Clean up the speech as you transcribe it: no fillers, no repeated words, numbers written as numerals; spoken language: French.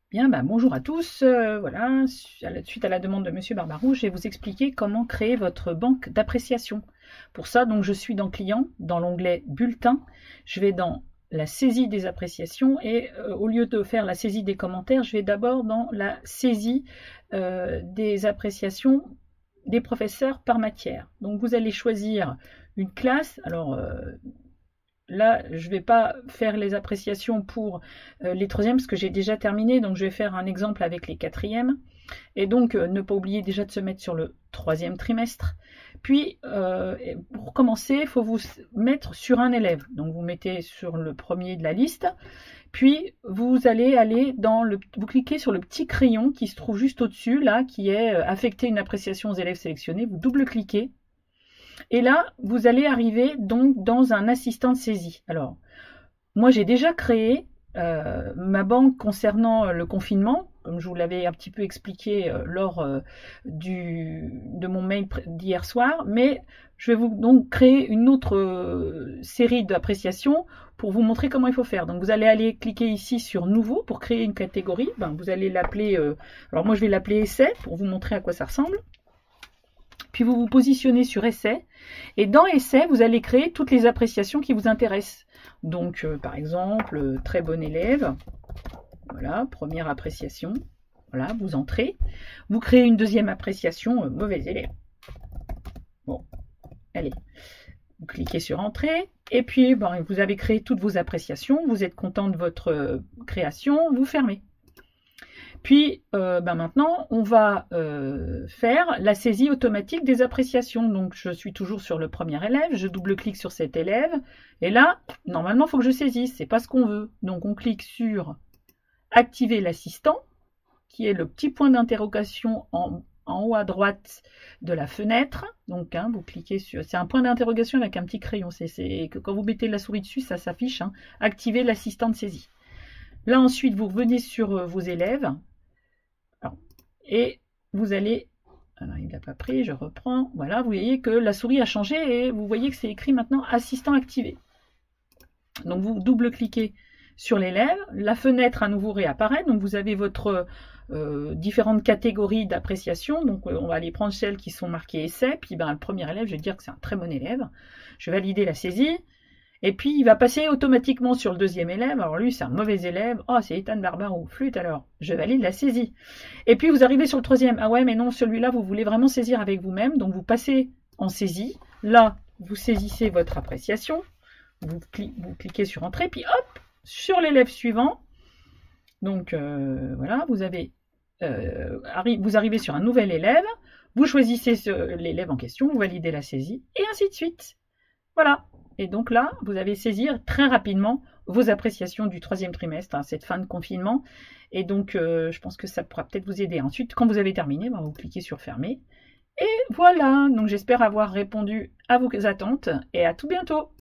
Bien, bonjour à tous. Voilà, suite à la demande de Monsieur Barbarou, je vais vous expliquer comment créer votre banque d'appréciation. Pour ça, donc, je suis dans Client, dans l'onglet Bulletin. Je vais dans la saisie des appréciations et au lieu de faire la saisie des commentaires, je vais d'abord dans la saisie des appréciations des professeurs par matière. Donc, vous allez choisir une classe. Alors, là, je ne vais pas faire les appréciations pour les troisièmes parce que j'ai déjà terminé, donc je vais faire un exemple avec les quatrièmes. Et donc, ne pas oublier déjà de se mettre sur le troisième trimestre. Puis, pour commencer, il faut vous mettre sur un élève. Donc, vous mettez sur le premier de la liste. Puis, vous allez aller vous cliquez sur le petit crayon qui se trouve juste au-dessus, là, qui est affecté une appréciation aux élèves sélectionnés. Vous double-cliquez. Et là, vous allez arriver donc dans un assistant de saisie. Alors, moi j'ai déjà créé ma banque concernant le confinement, comme je vous l'avais un petit peu expliqué lors de mon mail d'hier soir, mais je vais vous donc créer une autre série d'appréciations pour vous montrer comment il faut faire. Donc vous allez aller cliquer ici sur Nouveau pour créer une catégorie. Vous allez l'appeler, alors moi je vais l'appeler Essai pour vous montrer à quoi ça ressemble. Puis vous vous positionnez sur Essai. Et dans Essai, vous allez créer toutes les appréciations qui vous intéressent. Donc, par exemple, très bon élève. Voilà, première appréciation. Voilà, vous entrez. Vous créez une deuxième appréciation, mauvais élève. Bon, allez. Vous cliquez sur Entrée. Et puis, vous avez créé toutes vos appréciations. Vous êtes content de votre création. Vous fermez. Puis maintenant, on va faire la saisie automatique des appréciations. Donc, je suis toujours sur le premier élève, je double-clique sur cet élève, et là, normalement, il faut que je saisisse, c'est pas ce qu'on veut. Donc, on clique sur Activer l'assistant, qui est le petit point d'interrogation en haut à droite de la fenêtre. Donc, vous cliquez sur... C'est un point d'interrogation avec un petit crayon. C'est que quand vous mettez la souris dessus, ça s'affiche. Activer l'assistant de saisie. Là, ensuite, vous revenez sur vos élèves. Et vous allez... Alors, il n'a pas pris, je reprends. Voilà, vous voyez que la souris a changé et vous voyez que c'est écrit maintenant assistant activé. Donc, vous double-cliquez sur l'élève. La fenêtre à nouveau réapparaît. Donc, vous avez votre différentes catégories d'appréciation. Donc, on va aller prendre celles qui sont marquées essai. Puis, le premier élève, je vais dire que c'est un très bon élève. Je vais valider la saisie. Et puis, il va passer automatiquement sur le deuxième élève. Alors lui, c'est un mauvais élève. Oh, c'est Ethan Barbarou. Flûte alors. Je valide la saisie. Et puis, vous arrivez sur le troisième. Ah ouais, mais non, celui-là, vous voulez vraiment saisir avec vous-même. Donc, vous passez en saisie. Là, vous saisissez votre appréciation. Vous cliquez sur Entrée. Puis, hop, sur l'élève suivant. Donc, voilà, vous arrivez sur un nouvel élève. Vous choisissez l'élève en question. Vous validez la saisie. Et ainsi de suite. Voilà. Et donc là, vous allez saisir très rapidement vos appréciations du troisième trimestre, cette fin de confinement. Et donc, je pense que ça pourra peut-être vous aider. Ensuite, quand vous avez terminé, vous cliquez sur Fermer. Et voilà, donc j'espère avoir répondu à vos attentes et à tout bientôt.